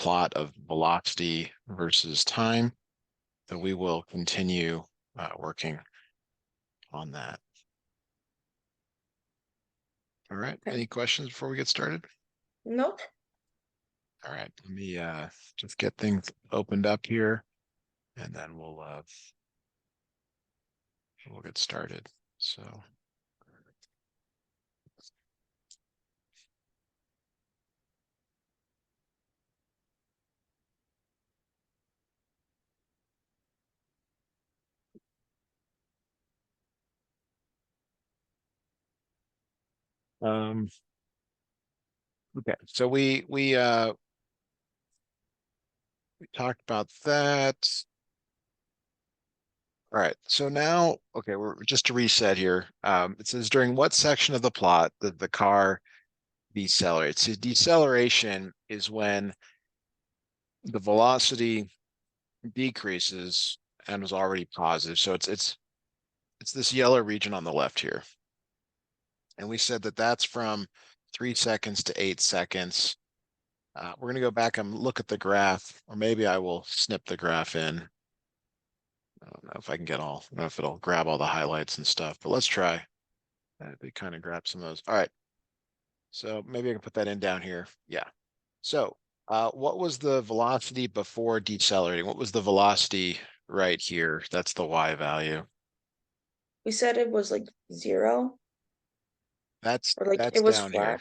plot of velocity versus time. So we will continue working on that. All right. Okay. Any questions before we get started? Nope. All right. Let me just get things opened up here, and then we'll get started. So. Okay, so we talked about that. All right, so now, okay, we're just to reset here. It says during what section of the plot did the car decelerate? So deceleration is when the velocity decreases and was already positive. So it's this yellow region on the left here. And we said that that's from 3 seconds to 8 seconds. We're going to go back and look at the graph, or maybe I will snip the graph in. I don't know if I can get all, I don't know if it'll grab all the highlights and stuff, but let's try. It kind of grab some of those. All right. So maybe I can put that in down here. Yeah. So what was the velocity before decelerating? What was the velocity right here? That's the Y value. We said it was like 0 That's or like it that's was down here.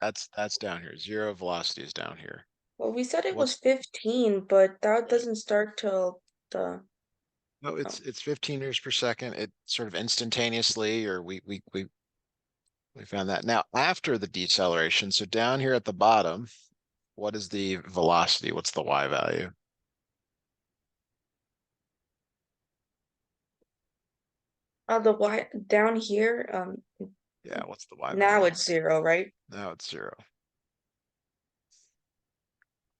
flat. That's down here. Zero velocity is down here. Well, we said it was What's 15, but that right? doesn't start till the No, oh, it's 15 meters per second. It sort of instantaneously, or we found that. Now after the deceleration, so down here at the bottom, what is the velocity? What's the Y value? the Y down here. Yeah, what's the Y Now value? it's 0, right? Now it's 0.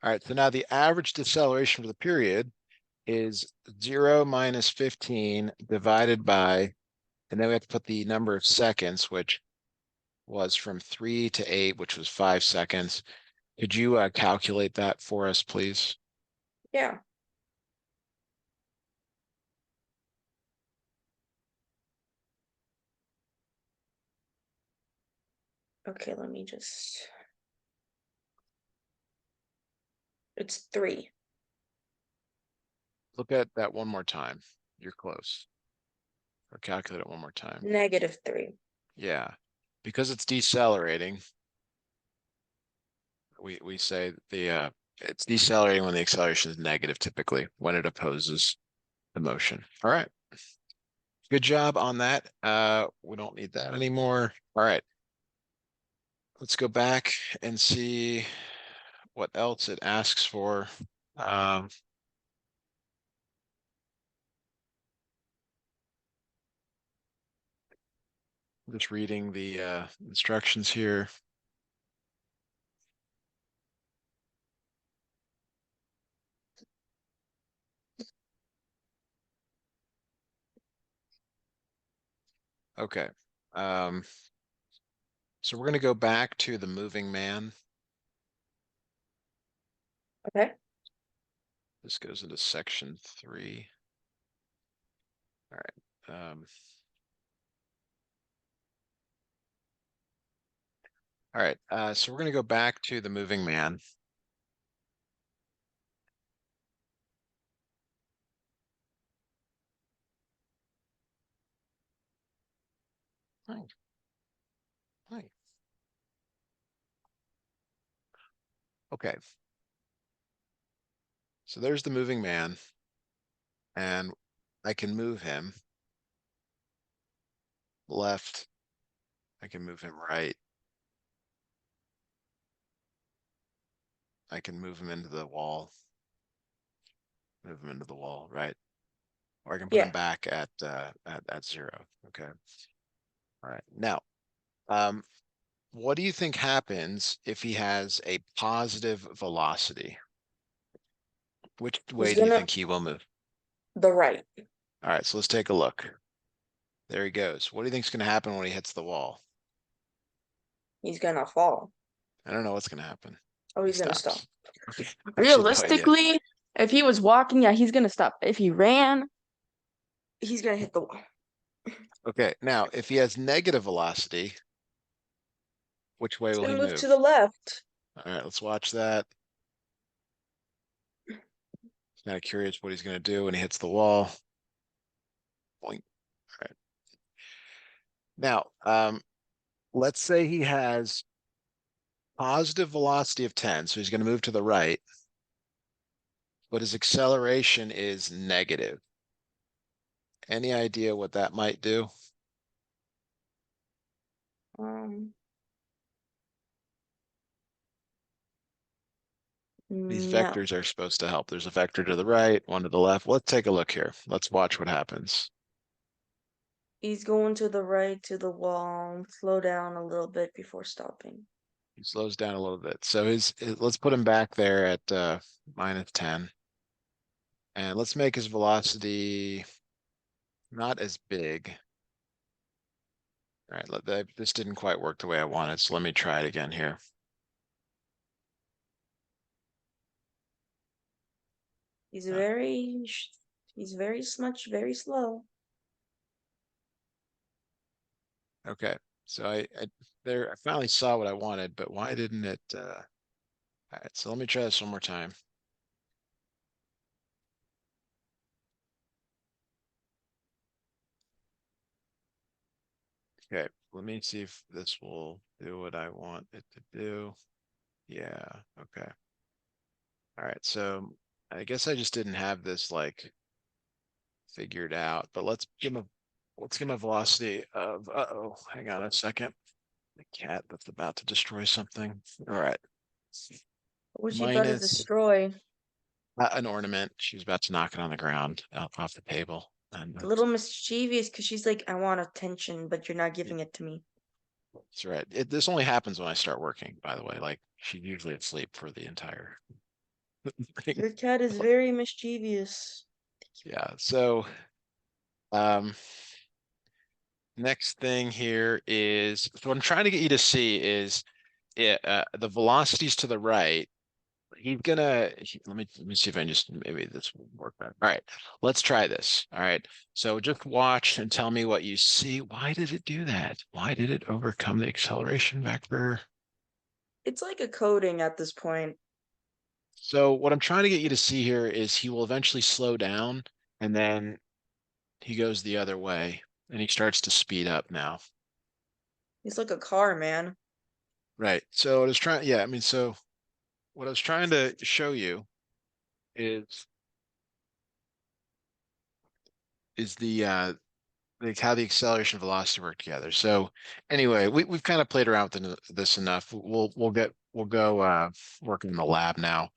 All right, so now the average deceleration for the period is 0 minus 15 divided by, and then we have to put the number of seconds, which was from 3 to 8, which was 5 seconds. Could you calculate that for us, please? Yeah. Okay, let me just. It's 3. Look at that one more time. You're close. Or calculate it one more time. -3. Yeah, because it's decelerating, we say it's decelerating when the acceleration is negative, typically when it opposes the motion. All right. Good job on that. We don't need that anymore. All right. Let's go back and see what else it asks for. Um, just reading the instructions here. Okay. Um, so we're going to go back to the moving man. Okay. This goes into section 3. All right. All right. So we're going to go back to the moving man. Hi. Hi. Okay. So there's the moving man, and I can move him left. I can move him right. I can move him into the wall. Move him into the wall, right? Or I can put him Yeah. back at 0. Okay. All right. Now, um, what do you think happens if he has a positive velocity? Which way He's do you gonna think he will move? the right. All right, so let's take a look. There he goes. What do you think is going to happen when he hits the wall? He's gonna fall. I don't know what's going to happen. Oh, He he's gonna stop. stops. Okay. Actually, no idea. Realistically, if he was walking, yeah, he's gonna stop. If he ran, he's gonna hit the wall. Okay, now if he has negative velocity, which way He's will he gonna move to the move? left. All right, let's watch that. Kind of curious what he's going to do when he hits the wall. Boing. All right. Now, let's say he has positive velocity of 10, so he's going to move to the right, but his acceleration is negative. Any idea what that might do? Um, These no, vectors are supposed to help. There's a vector to the right, one to the left. Let's take a look here. Let's watch what happens. he's going to the right to the wall. Slow down a little bit before stopping. He slows down a little bit. So let's put him back there at minus 10. And let's make his velocity not as big. All right, this didn't quite work the way I wanted, so let me try it again here. He's Uh, very, he's very slow. okay, so I finally saw what I wanted, but why didn't it? All right, so let me try this one more time. Okay, let me see if this will do what I want it to do. Yeah, okay. All right, so I guess I just didn't have this like figured out, but let's give him a velocity of, uh-oh, hang on a second. The cat that's about to destroy something. All right. What was she about to Minus destroy? an ornament. She was about to knock it on the ground off the table. And A little mischievous because she's like, I want attention, but you're not giving it to me. that's right. This only happens when I start working, by the way. Like she's usually asleep for the entire thing. Your cat is very mischievous. Yeah. So um next thing here is so what I'm trying to get you to see is the velocities to the right. Let me see if I can just maybe this will work better. All right, let's try this. All right. So just watch and tell me what you see. Why did it do that? Why did it overcome the acceleration vector? It's like a coding at this point. So what I'm trying to get you to see here is he will eventually slow down and then he goes the other way and he starts to speed up now. He's like a car, man. Right. So I was trying, yeah, I mean, so what I was trying to show you is is like how the acceleration and velocity work together. So anyway, we've kind of played around with this enough. We'll go work in the lab now.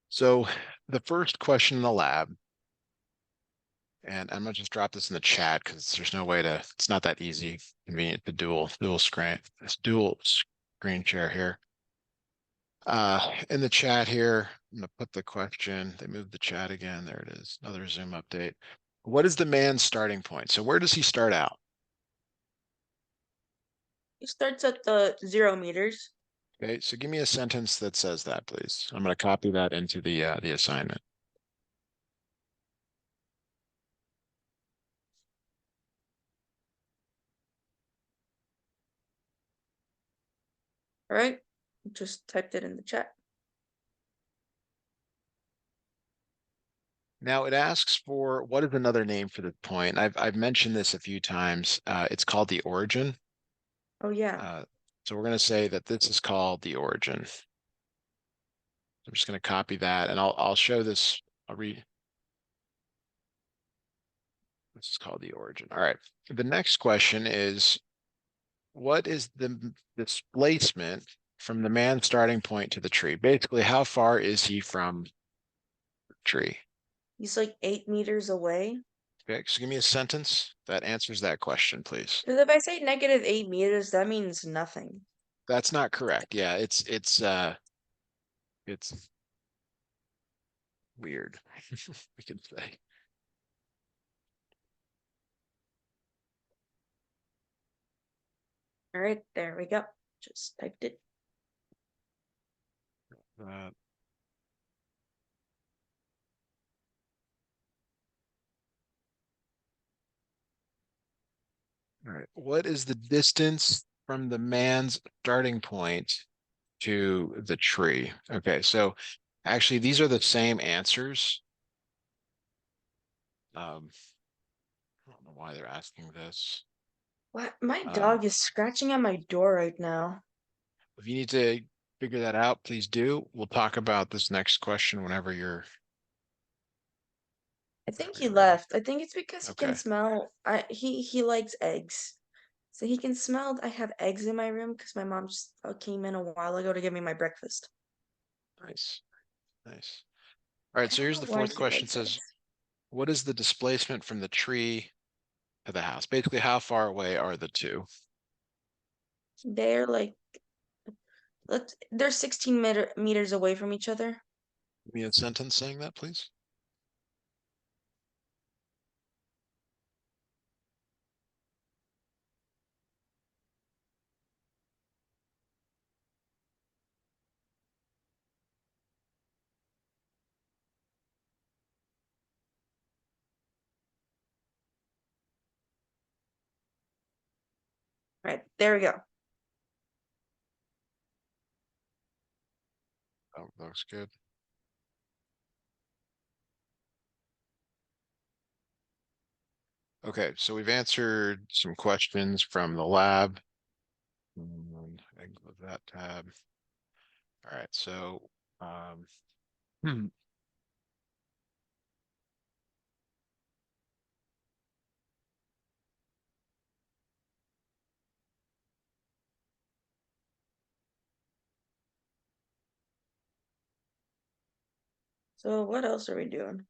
So the first question in the lab, and I'm gonna just drop this in the chat because there's no way to. It's not that easy, convenient to dual screen share here. In the chat here, I'm gonna put the question. They moved the chat again. There it is. Another Zoom update. What is the man's starting point? So where does he start out? He starts at the 0 meters. Okay, so give me a sentence that says that, please. I'm going to copy that into the assignment. All right. Just typed it in the chat. Now it asks for what is another name for the point. I've mentioned this a few times. It's called the origin. Oh, yeah. Uh, so we're going to say that this is called the origin. I'm just going to copy that, and I'll show this. I'll read. This is called the origin. All right. The next question is, what is the displacement from the man starting point to the tree? Basically, how far is he from the tree? He's like 8 meters away. Okay, so give me a sentence that answers that question, please. Because if I say -8 meters, that means nothing. That's not correct. Yeah, it's weird, we can say. All right, there we go. Just typed it. that. All right. What is the distance from the man's starting point to the tree? Okay, so actually these are the same answers. I don't know why they're asking this. What? My Um, dog is scratching at my door right now. if you need to figure that out, please do. We'll talk about this next question I think whenever he you're ready. left. I think it's because he can Okay, smell. He likes eggs, so he can smell. I have eggs in my room because my mom just came in a while ago to give me my breakfast. nice, nice. All right, I so don't here's know the why fourth he question. It likes says, eggs. what is the displacement from the tree to the house? Basically, how far away are the two? They're like, they're 16 meters away from each other. Give me a sentence saying that, please. Right, there we go. Oh, looks good. Okay, so we've answered some questions from the lab. I can close that tab. All right, so um, hmm, So what else are we doing?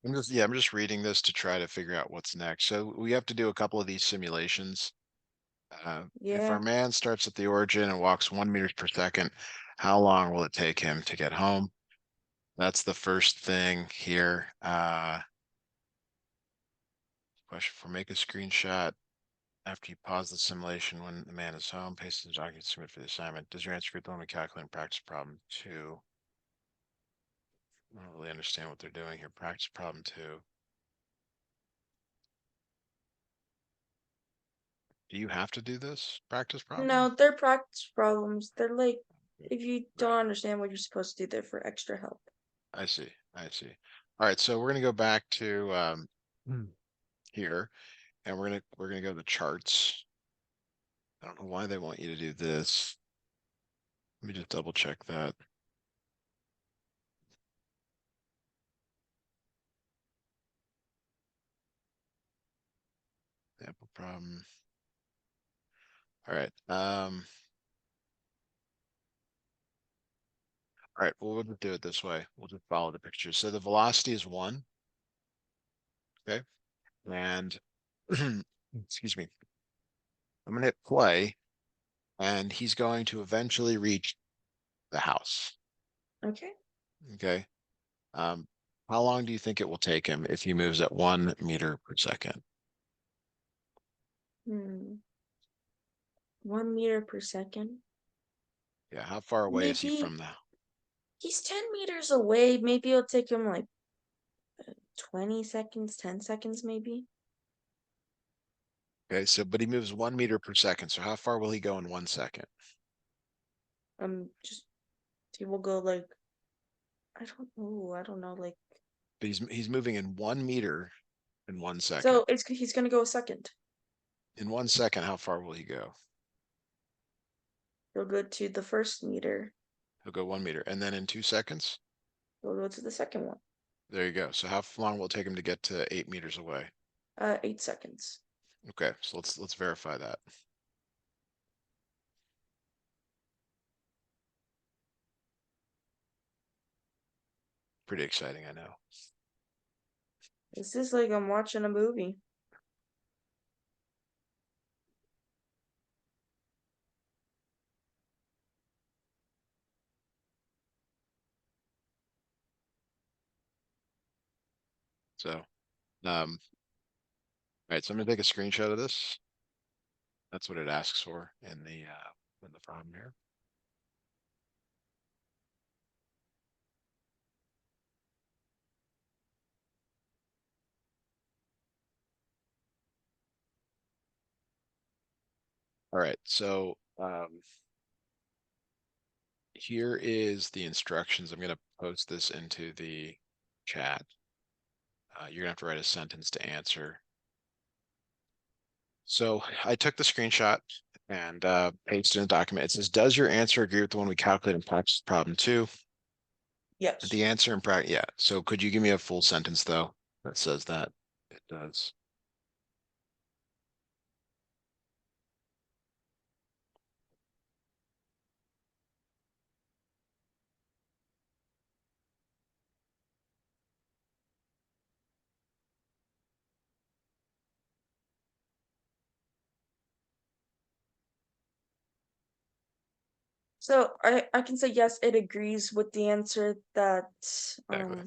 I'm just reading this to try to figure out what's next. So we have to do a couple of these simulations. If our Yeah. man starts at the origin and walks 1 meters per second, how long will it take him to get home? That's the first thing here. Question for make a screenshot after you pause the simulation when the man is home, paste the document submit for the assignment. Does your answer fit the limit calculating practice problem two? I don't really understand what they're doing here. Practice problem two. Do you have to do this practice problem? No, they're practice problems. They're like, Good. if you don't Right. understand what you're supposed to do, they're for extra help. I see. I see. All right. So we're going to go back to here and we're gonna go to the charts. I don't know why they want you to do this. Let me just double check that. Sample problem. All right. All right. Well, we'll just do it this way. We'll just follow the pictures. So the velocity is one. Okay. And excuse me. I'm gonna hit play, and he's going to eventually reach the house. Okay. Okay. Um, how long do you think it will take him if he moves at 1 meter per second? Hmm. 1 meter per second. Yeah. How far away is he Maybe from the? he's 10 meters away. Maybe it'll take him like 20 seconds, 10 seconds, maybe. Okay. So, but he moves 1 meter per second. So how far will he go in 1 second? Just he will go like, I don't know, like, But he's moving in 1 meter in 1 second. so he's gonna go a second. In 1 second, how far will he go? He'll go to the first meter. He'll go 1 meter. And then in 2 seconds, He'll go to the second one. there you go. So how long will it take him to get to 8 meters away? 8 seconds. Okay, so let's verify that. Pretty exciting, I know. This is like I'm watching a movie. So, all right, so I'm gonna take a screenshot of this. That's what it asks for in the problem here. All right. So here is the instructions. I'm going to post this into the chat. You're going to have to write a sentence to answer. So I took the screenshot and pasted in the document. It says, does your answer agree with the one we calculated in practice problem two? Yes. The answer in practice, yeah. So could you give me a full sentence though that says that it does? So I can say yes, it agrees with the answer that Exactly.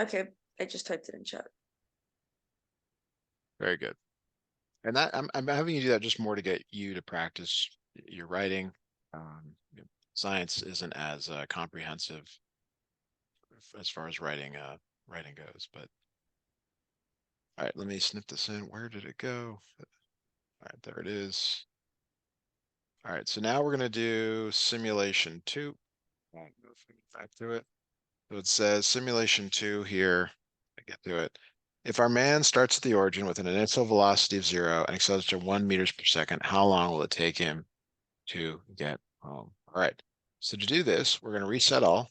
okay, I just typed it in chat. Very good. And that I'm having you do that just more to get you to practice your writing. Science isn't as comprehensive as far as writing goes. But all right, let me snip this in. Where did it go? All right, there it is. All right, so now we're gonna do simulation two. All right, go back to it. So it says simulation two here. I get to it. If our man starts at the origin with an initial velocity of 0 and accelerates to 1 meters per second, how long will it take him to get home? All right. So to do this, we're going to reset all.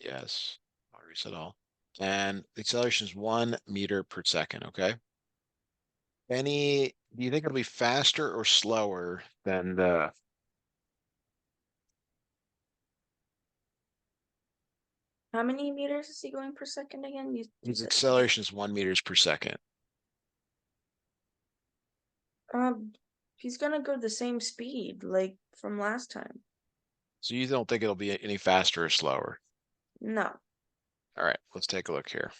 Yes, I'll reset all. And the acceleration is 1 meter per second. Okay. Do you think it'll be faster or slower than the How many meters is he going per second again? You his said acceleration is 1 meters per second. um he's gonna go the same speed like from last time. So you don't think it'll be any faster or slower? No. All right, let's take a look here.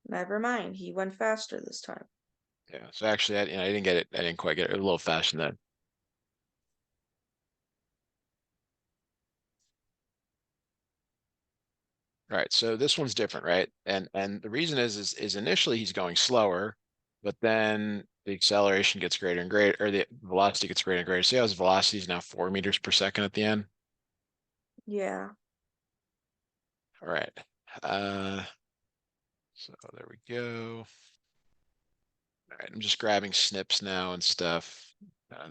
Never mind. He went faster this time. Yeah. So actually, I didn't get it. I didn't quite get it. A little faster than that. All right, so this one's different, right? And the reason is initially he's going slower, but then the acceleration gets greater and greater, or the velocity gets greater and greater. See how his velocity is now 4 meters per second at the end? Yeah. All right. Uh, so there we go. All right, I'm just grabbing snips now and stuff. Here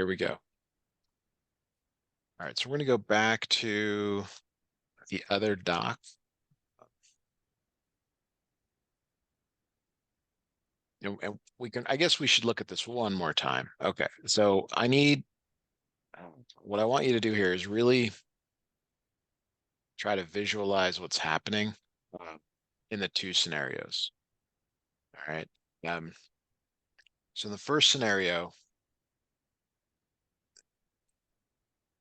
we go. All right, so we're gonna go back to the other doc. And we can, I guess we should look at this one more time. Okay, so what I want you to do here is really try to visualize what's happening uh, in the two scenarios. All right. Um, so in the first scenario,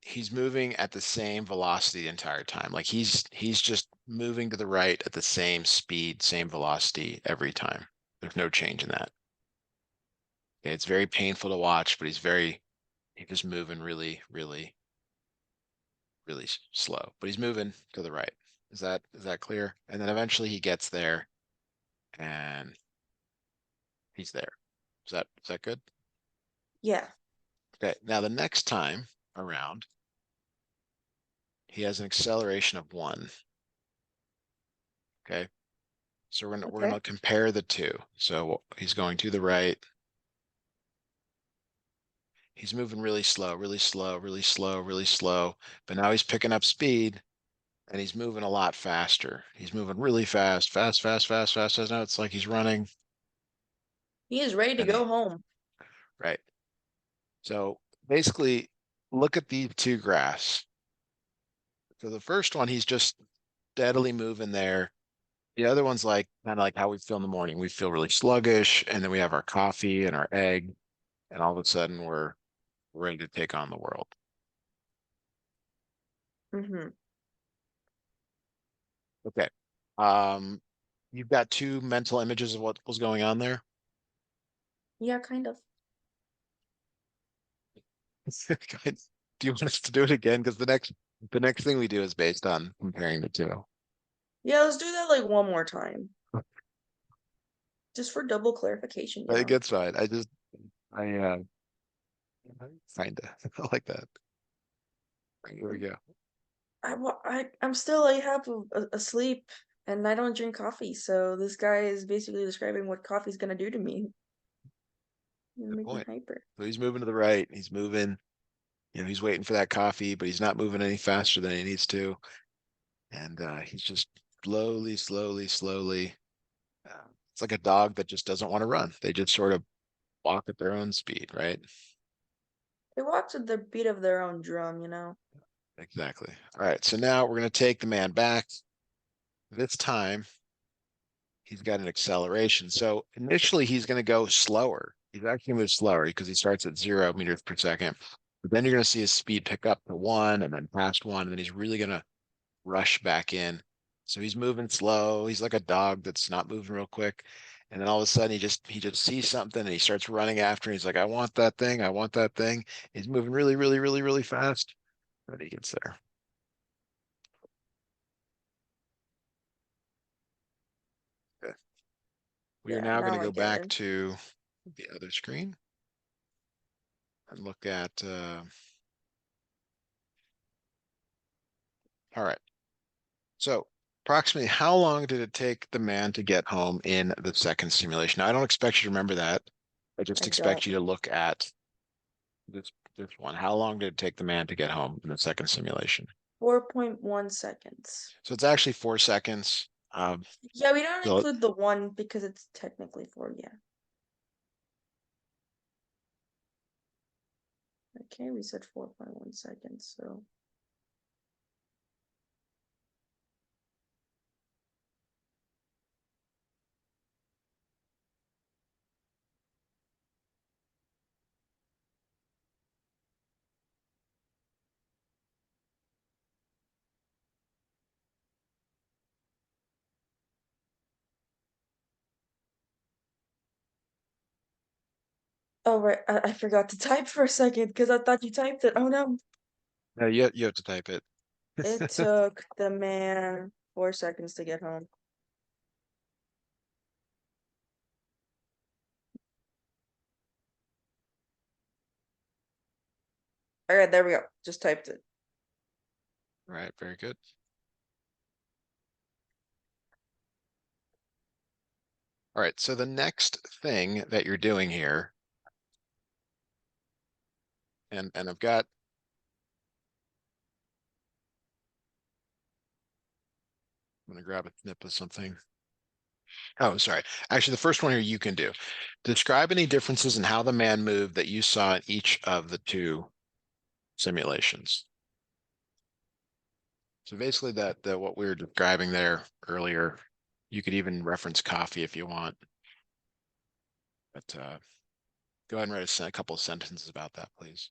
he's moving at the same velocity the entire time. Like he's just moving to the right at the same speed, same velocity every time. There's no change in that. Okay, it's very painful to watch, but he's just moving really, really, really slow. But he's moving to the right. Is that clear? And then eventually he gets there and he's there. Is that good? Yeah. Okay, now the next time around, he has an acceleration of 1. Okay, so we're gonna Okay. compare the two. So he's going to the right. He's moving really slow, really slow, really slow, really slow. But now he's picking up speed and he's moving a lot faster. He's moving really fast, fast, fast, fast, fast, fast. Now it's like he's running He is ready to and go home. right. So basically, look at the two graphs. So the first one, he's just steadily moving there. The other one's like kind of like how we feel in the morning. We feel really sluggish, and then we have our coffee and our egg, and all of a sudden we're ready to take on the world. Mm-hmm. Okay. Um, you've got two mental images of what was going on there. Yeah, kind of. Do you want us to do it again? Because the next thing we do is based on comparing the two. Yeah, let's do that like one more time. Just for double clarification, I think it's fine. I kinda I like that. Here we go. I'm still like half asleep and I don't drink coffee, so this guy is basically describing what coffee's gonna do to me. Gonna Good make me point. hyper. So he's moving to the right. He's moving. He's waiting for that coffee, but he's not moving any faster than he needs to. And he's just slowly, slowly, slowly. It's like a dog that just doesn't want to run. They just sort of walk at their own speed, right? They walk to the beat of their own drum. Exactly. All right. So now we're going to take the man back. This time he's got an acceleration. So initially he's going to go slower. He's actually going to move slower because he starts at 0 meters per second. But then you're going to see his speed pick up to one and then past one. And then he's really going to rush back in. So he's moving slow. He's like a dog that's not moving real quick. And then all of a sudden he just sees something and he starts running after. And he's like, I want that thing. I want that thing. He's moving really, really, really, really fast. But he gets there. Okay. We are Yeah, now going to now I go get back it. to the other screen and look at, all right. So approximately how long did it take the man to get home in the second simulation? Now, I don't expect you to remember that. I just I expect don't. you to look at this one. How long did it take the man to get home in the second simulation? 4.1 seconds. So it's actually 4 seconds. Yeah, we don't So include the one because it's technically four, yeah. Okay, we said 4.1 seconds, so oh right, I forgot to type for a second because I thought you typed it. Oh no. you have to type it. It took the man 4 seconds to get home. All right, there we go. Just typed it. All right, very good. All right, so the next thing that you're doing here, and I'm gonna grab a snip of something. Oh, sorry. Actually, the first one here you can do. Describe any differences in how the man moved that you saw in each of the two simulations. So basically that what we were describing there earlier, you could even reference coffee if you want, but go ahead and write a couple of sentences about that, please.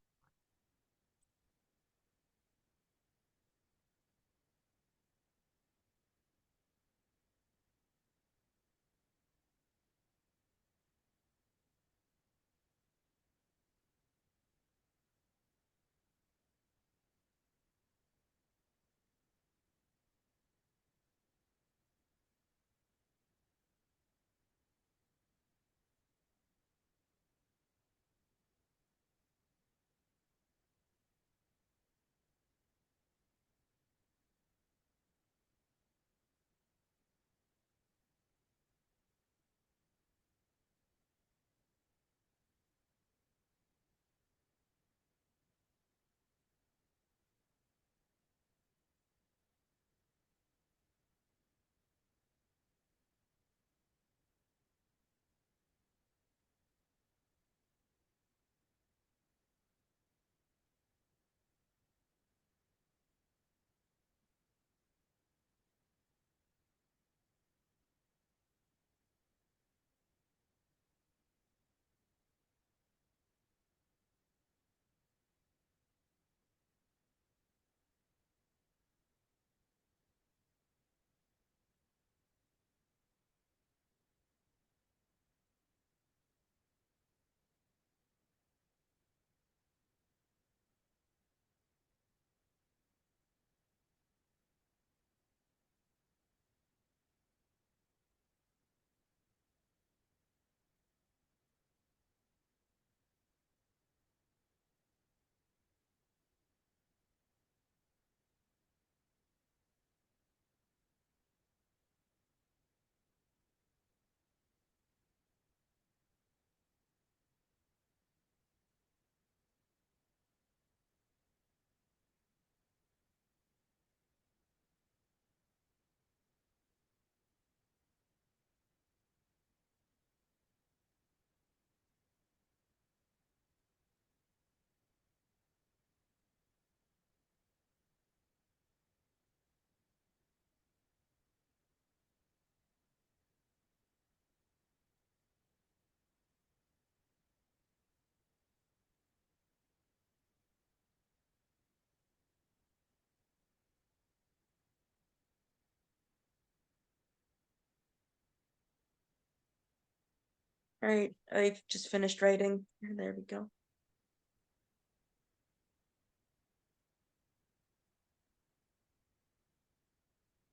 All right, I just finished writing. There we go.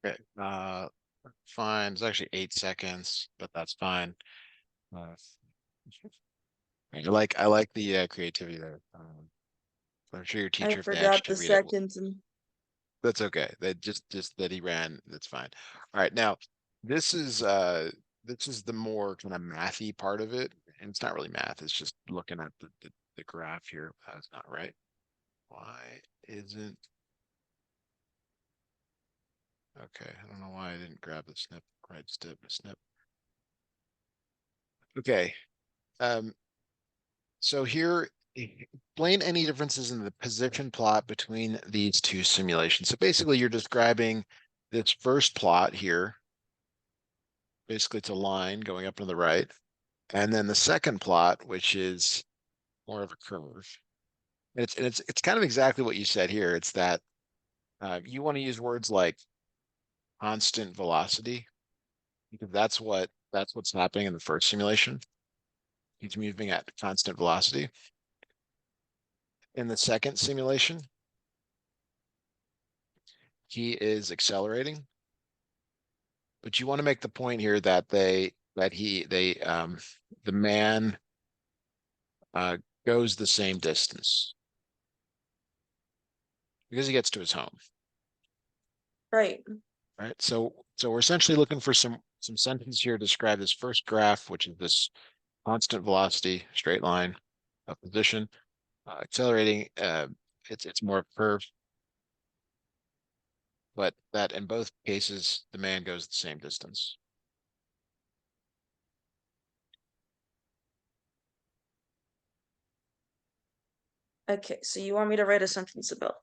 Okay. Fine. It's actually 8 seconds, but that's fine. Uh, I like the creativity there. I'm sure your I teacher, if they forgot actually the read it, seconds and that's okay. That just that he ran, that's fine. All right, now this is uh this is the more kind of mathy part of it, and it's not really math. It's just looking at the graph here. That's not right. Why isn't okay? I don't know why I didn't grab the snip right step snip. Okay. Um, so here, explain any differences in the position plot between these two simulations. So basically, you're describing this first plot here. Basically, it's a line going up to the right. And then the second plot, which is more of a curve. And it's kind of exactly what you said here. It's that you want to use words like constant velocity because that's what's happening in the first simulation. He's moving at constant velocity. In the second simulation, he is accelerating. But you want to make the point here that the man uh, goes the same distance because he gets to his home. right. Right. So we're essentially looking for some sentence here to describe this first graph, which is this constant velocity, straight line, position, accelerating. It's more curved, but that in both cases the man goes the same distance. Okay, so you want me to write a sentence about.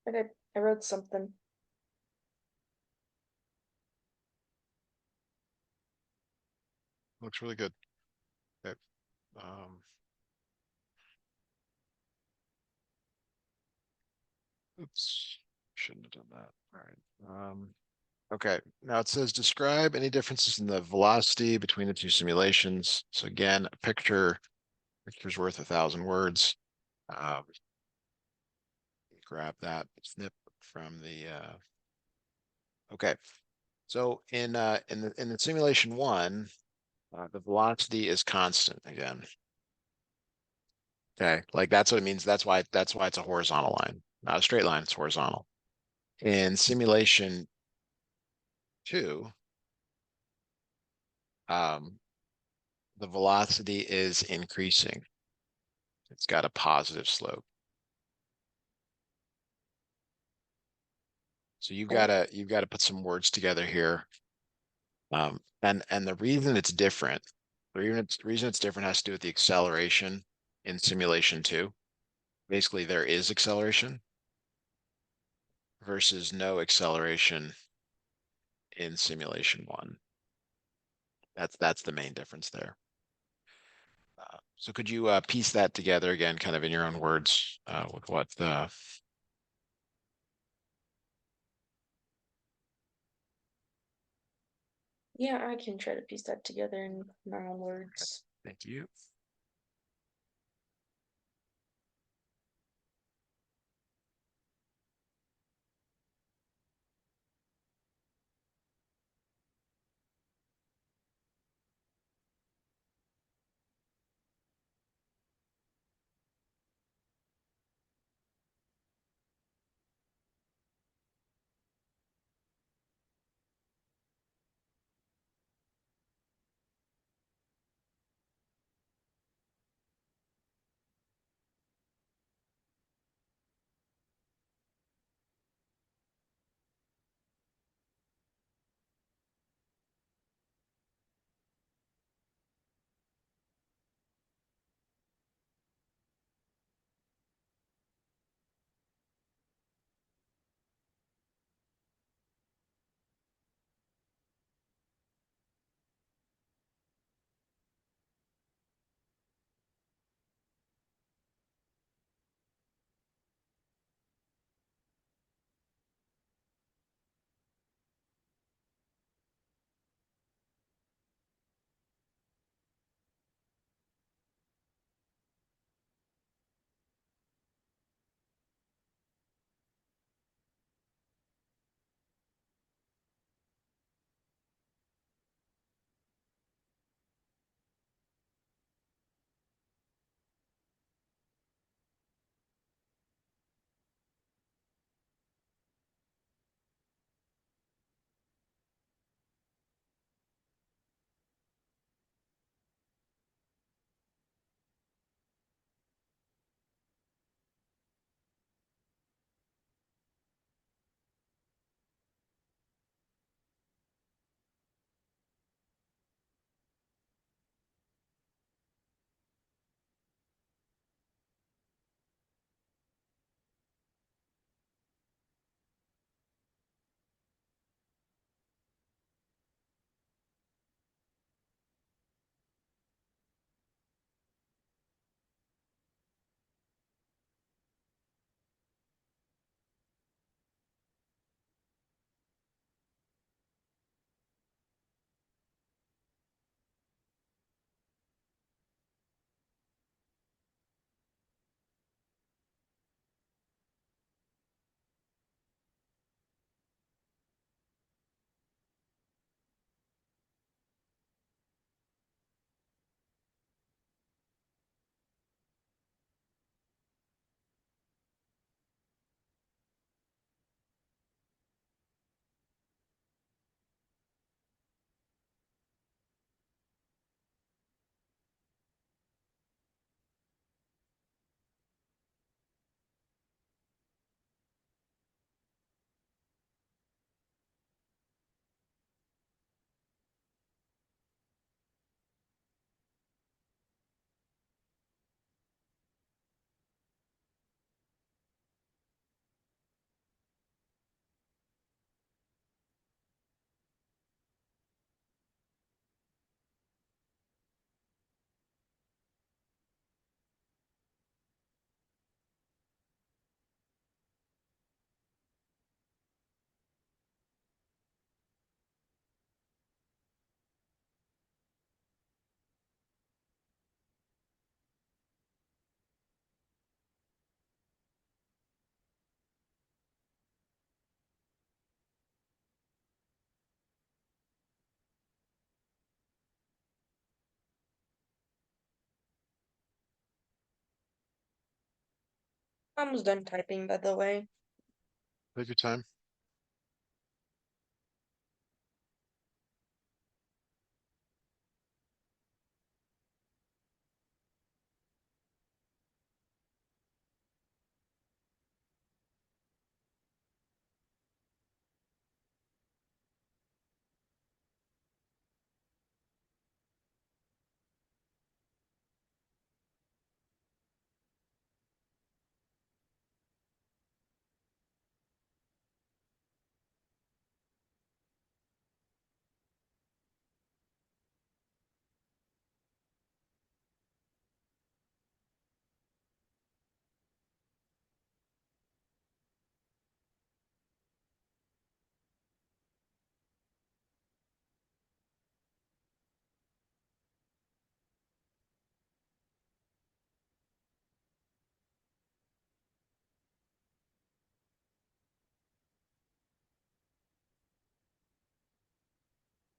Okay, I wrote something. Looks really good. Okay. Um, oops. Shouldn't have done that. All right. Okay. Now it says describe any differences in the velocity between the two simulations. So again, a picture's worth 1,000 words. Um, grab that snip from the okay. So in the simulation one, the velocity is constant again. Okay, like that's what it means. That's why it's a horizontal line, not a straight line. It's horizontal. In simulation two, um, the velocity is increasing. It's got a positive slope. So Okay. you've got to put some words together here. And the reason it's different, the reason it's different has to do with the acceleration in simulation two. Basically, there is acceleration versus no acceleration in simulation one. That's the main difference there. So could you piece that together again, kind of in your own words, with what the? Yeah, I can try to piece that together in my own words. Thank you. Almost done typing, by the way. Take your time.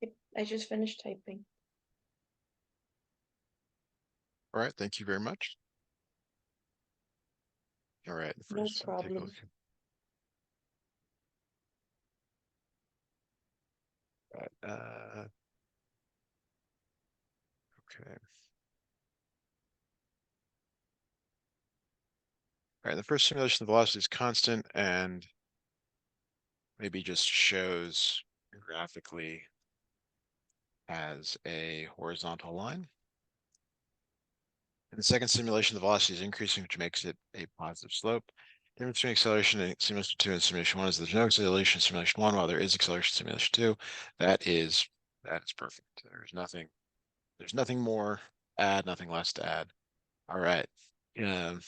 Yep, I just finished typing. All right, thank you very much. All right, No first, take a look problem. at okay. All right, the first simulation, the velocity is constant and maybe just shows graphically as a horizontal line. In the second simulation, the velocity is increasing, which makes it a positive slope. The difference between acceleration in simulation 2 and simulation 1 is there's no acceleration in simulation 1, while there is acceleration in simulation 2. That is perfect. There's nothing more add, nothing less to add. All right. Um,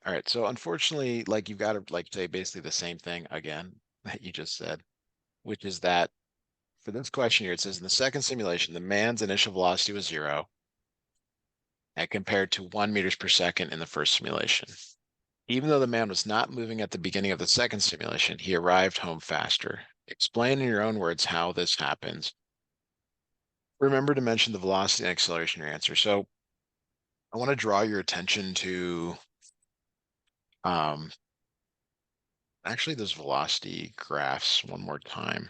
all right. So unfortunately, like you've got to like say basically the same thing again that you just said, which is that for this question here, it says in the second simulation, the man's initial velocity was 0 and compared to 1 meters per second in the first simulation. Even though the man was not moving at the beginning of the second simulation, he arrived home faster. Explain in your own words how this happens. Remember to mention the velocity and acceleration in your answer. So I want to draw your attention to um, actually those velocity graphs one more time.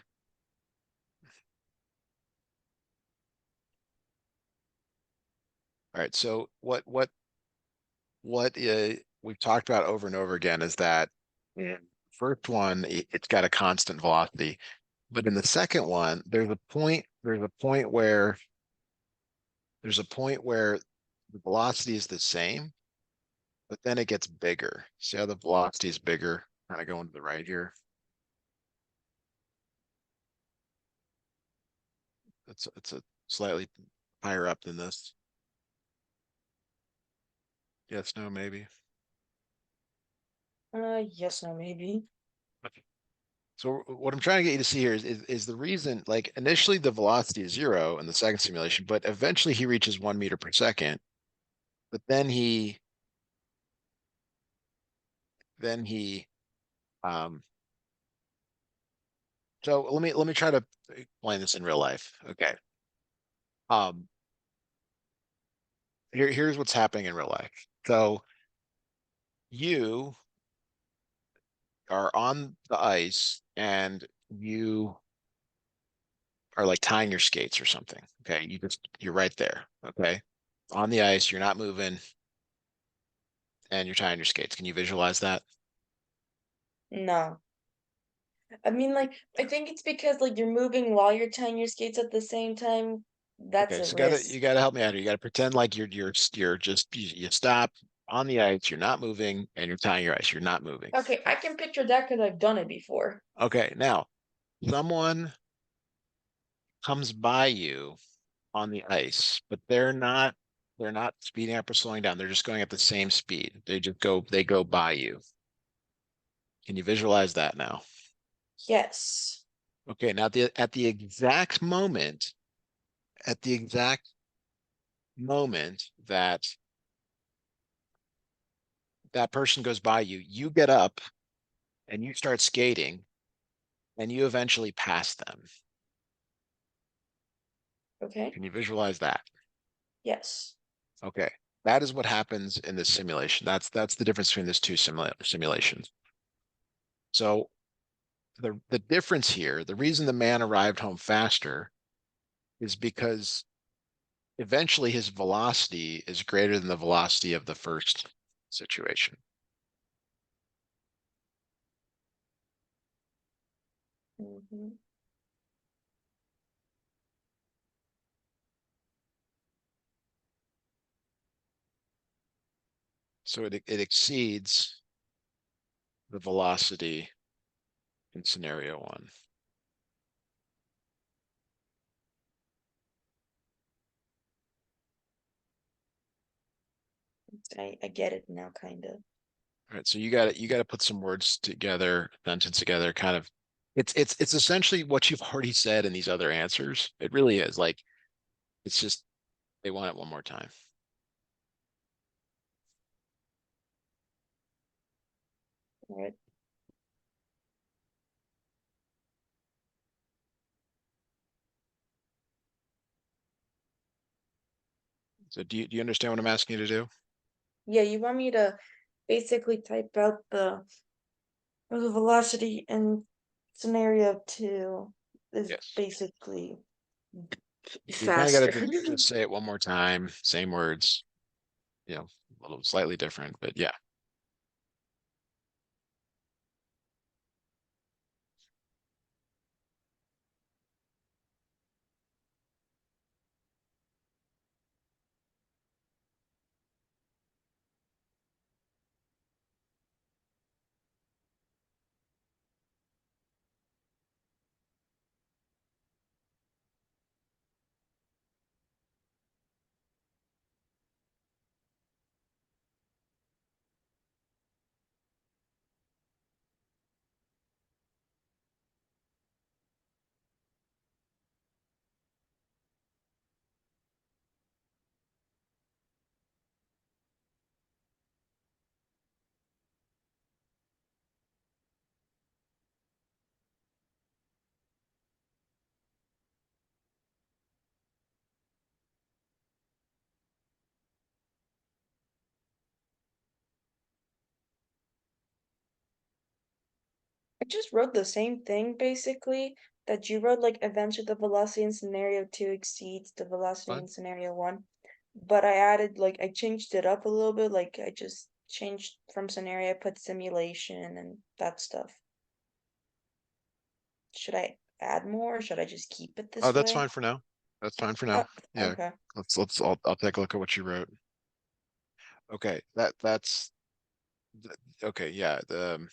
All right, so what we've talked about over and over again is that in first one, it's got a constant velocity. But in the second one, there's a point where the velocity is the same, but then it gets bigger. See how the velocity is bigger? Kind of going to the right here. It's a slightly higher up than this. Yes, no, maybe. Yes, no, maybe. Okay. So what I'm trying to get you to see here is the reason, like initially the velocity is 0 in the second simulation, but eventually he reaches 1 meter per second. But then he um so let me try to explain this in real life. Okay. Um here's what's happening in real life. So you are on the ice and you are like tying your skates or something. Okay. You're right there. Okay. On the ice, you're not moving and you're tying your skates. Can you visualize that? No. I mean, like, I think it's because, like, you're moving while you're tying your skates at the same time. That's Okay, a so risk. you gotta help me out here. You gotta pretend like you're just you stop on the ice, you're not moving, and you're tying your ice. You're not moving. Okay, I can picture that because I've done it before. Okay, now someone comes by you on the ice, but they're not speeding up or slowing down. They're just going at the same speed. They go by you. Can you visualize that now? Yes. Okay, now at the exact moment that that person goes by you, you get up and you start skating and you eventually pass them. Okay. Can you visualize that? Yes. Okay. That is what happens in this simulation. That's the difference between these two simulations. So the difference here, the reason the man arrived home faster is because eventually his velocity is greater than the velocity of the first situation. Hmm. So it exceeds the velocity in scenario one. I get it now, kind of. All right, so you got to put some words together, sentence together, kind of. It's essentially what you've already said in these other answers. It really is like it's just they want it one more time. All right. So do you understand what I'm asking you to do? Yeah, you want me to basically type out the velocity in scenario two is Yes. basically You kind of got to faster. just say it one more time, same words, a little slightly different, but yeah. I just wrote the same thing basically that you wrote, like eventually the velocity in scenario two exceeds the velocity Fine. in scenario one. But I added, like, I changed it up a little bit, like I just changed from scenario, I put simulation and that stuff. Should I add more or should I just keep it Oh, this that's way? fine for now. That's fine for Uh, now. Yeah. okay. I'll take a look at what you wrote. Okay. Okay. Yeah. You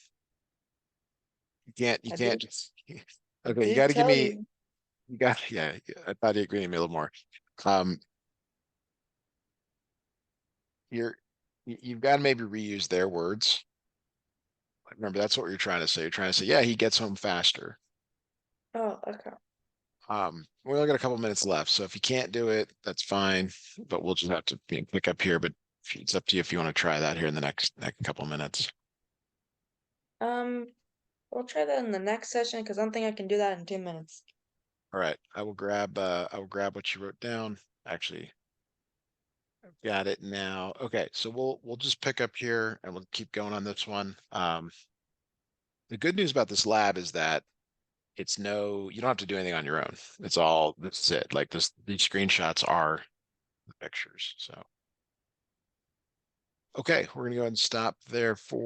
I can't did just, I okay. You did got to give tell me, you. yeah. I thought you agreed with me a little more. Um, you've got to maybe reuse their words. Remember, that's what you're trying to say. You're trying to say, yeah, he gets home faster. Oh, okay. We only got a couple minutes left, so if you can't do it, that's fine. But we'll just have to pick up here. But it's up to you if you want to try that here in the next couple minutes. Um, we'll try that in the next session because I don't think I can do that in 2 minutes. All right, I will grab what you wrote down. Actually, I've got it now. Okay, so we'll just pick up here and we'll keep going on this one. The good news about this lab is that you don't have to do anything on your own. This is it. Like these screenshots are the pictures. So, okay, we're gonna go ahead and stop there for